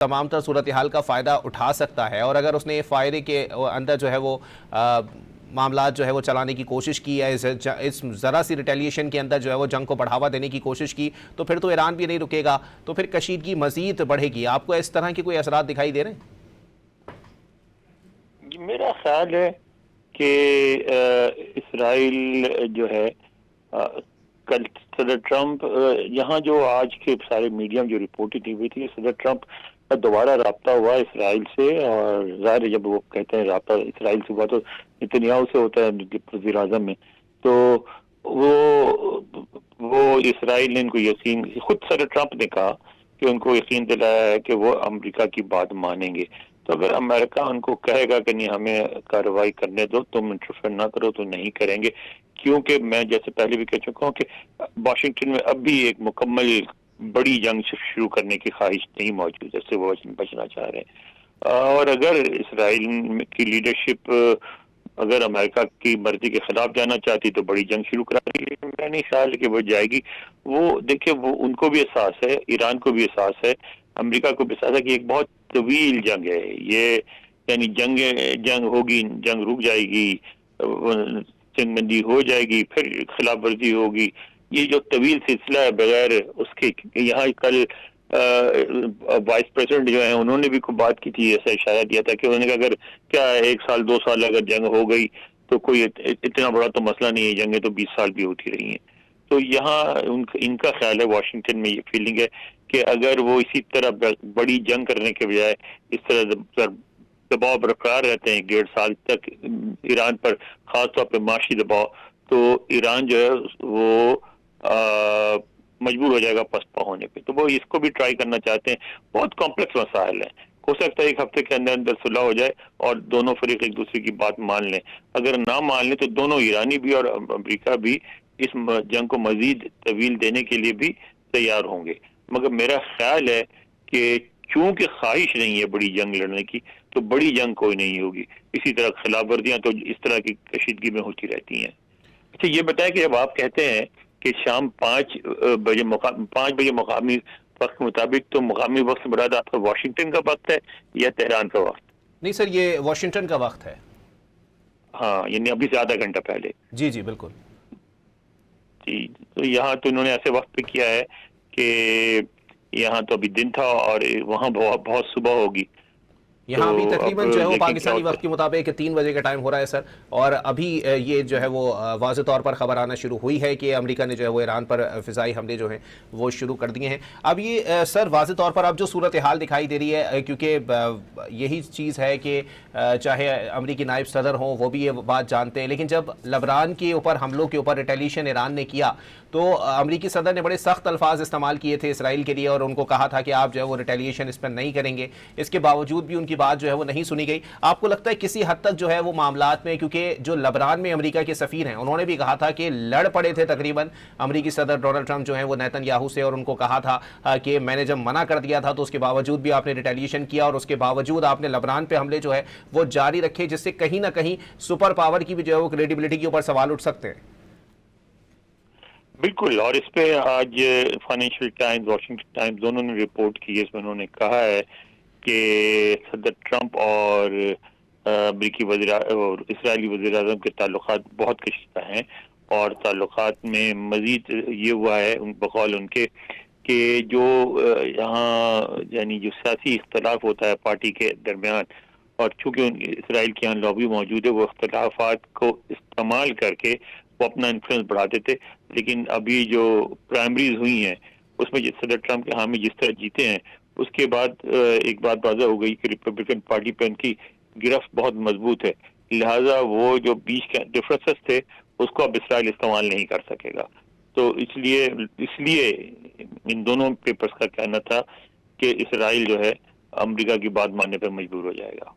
تمام تر صورتحال کا فائدہ اٹھا سکتا ہے، اور اگر اس نے فائدے کے اندر جو ہے وہ معاملات جو ہے وہ چلانے کی کوشش کی ہے، اس ذرا سی ریٹیلیشن کے اندر جو ہے وہ جنگ کو بڑھاوا دینے کی کوشش کی، تو پھر تو ایران بھی نہیں رکے گا، تو پھر کشیدگی مزید بڑھے گی۔ آپ کو اس طرح کے کوئی اثرات دکھائی دے رہے ہیں؟ میرا خیال ہے کہ اسرائیل جو ہے کل صدر ٹرمپ یہاں جو آج کے سارے میڈیا میں جو رپورٹنگ کی ہوئی تھی، صدر ٹرمپ کا دوبارہ رابطہ ہوا اسرائیل سے، اور ظاہر جب وہ کہتے ہیں رابطہ اسرائیل سے ہوا تو نتنیاہو سے ہوتا ہے وزیر اعظم میں، تو وہ اسرائیل نے ان کو یقین، خود صدر ٹرمپ نے کہا کہ ان کو یقین دلایا ہے کہ وہ امریکہ کی بات مانیں گے۔ تو اگر امریکہ ان کو کہے گا کہ نہیں ہمیں کارروائی کرنے دو، تم انٹرفیئر نہ کرو، تو نہیں کریں گے، کیونکہ میں جیسے پہلے بھی کہہ چکا ہوں کہ واشنگٹن میں اب بھی ایک مکمل بڑی جنگ شروع کرنے کی خواہش نہیں موجود ہے، سے وہ بچنا چاہ رہے ہیں۔ اور اگر اسرائیل کی لیڈرشپ اگر امریکہ کی مرضی کے خلاف جانا چاہتی تو بڑی جنگ شروع کرا رہی ہے، میں نہیں خیال کہ وہ جائے گی۔ وہ دیکھیں، وہ ان کو بھی احساس ہے، ایران کو بھی احساس ہے، امریکہ کو بھی احساس ہے کہ ایک بہت طویل جنگ ہے یہ، یعنی جنگ ہوگی، جنگ رک جائے گی، جنگ بندی ہو جائے گی، پھر خلاف ورزی ہوگی، یہ جو طویل سلسلہ ہے بغیر اس کے۔ یہاں کل وائس پریزیڈنٹ جو ہیں انہوں نے بھی کوئی بات کی تھی، ایسا اشارہ دیا تھا کہ انہوں نے کہا اگر کیا 1 سال 2 سال اگر جنگ ہو گئی تو کوئی اتنا بڑا تو مسئلہ نہیں ہے، جنگیں تو 20 سال بھی ہوتی رہی ہیں۔ تو یہاں ان کا خیال ہے، واشنگٹن میں یہ فیلنگ ہے کہ اگر وہ اسی طرح بڑی جنگ کرنے کے بجائے اس طرح دباؤ برقرار رہتے ہیں 1.5 سال تک ایران پر، خاص طور پہ معاشی دباؤ، تو ایران جو ہے وہ مجبور ہو جائے گا پسپا ہونے پہ۔ تو وہ اس کو بھی ٹرائی کرنا چاہتے ہیں۔ بہت کمپلیکس مسائل ہیں، ہو سکتا ہے 1 ہفتے کے اندر اندر صلح ہو جائے اور دونوں فریق ایک دوسرے کی بات مان لیں۔ اگر نہ مان لیں تو دونوں ایرانی بھی اور امریکہ بھی اس جنگ کو مزید طویل دینے کے لیے بھی تیار ہوں گے۔ مگر میرا خیال ہے کہ چونکہ خواہش نہیں ہے بڑی جنگ لڑنے کی، تو بڑی جنگ کوئی نہیں ہوگی۔ اسی طرح خلاف ورزیاں تو اس طرح کی کشیدگی میں ہوتی رہتی ہیں۔ اچھا یہ بتائیں کہ جب آپ کہتے ہیں کہ شام 5 بجے مقامی وقت کے مطابق، تو مقامی وقت سے مراد آپ کا واشنگٹن کا وقت ہے یا تہران کا وقت؟ نہیں سر، یہ واشنگٹن کا وقت ہے۔ ہاں، یعنی ابھی سے آدھا گھنٹہ پہلے۔ جی جی بالکل جی، تو یہاں تو انہوں نے ایسے وقت پہ کیا ہے کہ یہاں تو ابھی دن تھا اور وہاں بہت صبح ہوگی۔ تو یہاں ابھی اب تقریباً جو ہے وہ دیکھیں کیا پاکستانی ہوتا وقت ہے۔ کے مطابق 3 بجے کا ٹائم ہو رہا ہے سر، اور ابھی یہ جو ہے وہ واضح طور پر خبر آنا شروع ہوئی ہے کہ امریکہ نے جو ہے وہ ایران پر فضائی حملے جو ہیں وہ شروع کر دیے ہیں۔ اب یہ سر واضح طور پر اب جو صورتحال دکھائی دے رہی ہے، کیونکہ یہی چیز ہے کہ چاہے امریکی نائب صدر ہوں وہ بھی یہ بات جانتے ہیں، لیکن جب لبنان کے اوپر حملوں کے اوپر ریٹیلیشن ایران نے کیا تو امریکی صدر نے بڑے سخت الفاظ استعمال کیے تھے اسرائیل کے لیے، اور ان کو کہا تھا کہ آپ جو ہے وہ ریٹیلیشن اس پر نہیں کریں گے۔ اس کے باوجود بھی ان کی بات جو ہے وہ نہیں سنی گئی۔ آپ کو لگتا ہے کسی حد تک جو ہے وہ معاملات میں، کیونکہ جو لبنان میں امریکہ کے سفیر ہیں انہوں نے بھی کہا تھا کہ لڑ پڑے تھے تقریباً امریکی صدر ڈونلڈ ٹرمپ جو ہیں وہ نیتن یاہو سے، اور ان کو کہا تھا کہ میں نے جب منع کر دیا تھا تو اس کے باوجود بھی آپ نے ریٹیلیشن کیا، اور اس کے باوجود آپ نے لبنان پہ حملے جو ہے وہ جاری رکھے، جس سے کہیں نہ کہیں سپر پاور کی بھی جو ہے وہ کریڈیبلٹی کے اوپر سوال اٹھ سکتے ہیں۔ بالکل، اور اس پہ آج فائنینشیل ٹائمز، واشنگٹن ٹائمز دونوں نے رپورٹ کی ہے، اس میں انہوں نے کہا ہے کہ صدر ٹرمپ اور امریکی اور اسرائیلی وزیر اعظم کے تعلقات بہت کشیدہ ہیں، اور تعلقات میں مزید یہ ہوا ہے بقول ان کے کہ جو یہاں یعنی جو سیاسی اختلاف ہوتا ہے پارٹی کے درمیان، اور چونکہ اسرائیل کے یہاں لابی موجود ہے، وہ اختلافات کو استعمال کر کے وہ اپنا انفلوئنس بڑھاتے تھے، لیکن ابھی جو پرائمریز ہوئی ہیں اس میں صدر ٹرمپ کے حامی جس طرح جیتے ہیں، اس کے بعد ایک بات واضح ہو گئی کہ ریپبلکن پارٹی پہ ان کی گرفت بہت مضبوط ہے، لہٰذا وہ جو بیچ کے ڈفرینسز تھے اس کو اب اسرائیل استعمال نہیں کر سکے گا۔ تو اس لیے ان دونوں پیپرز کا کہنا تھا کہ اسرائیل جو ہے امریکہ کی بات ماننے پر مجبور ہو جائے گا۔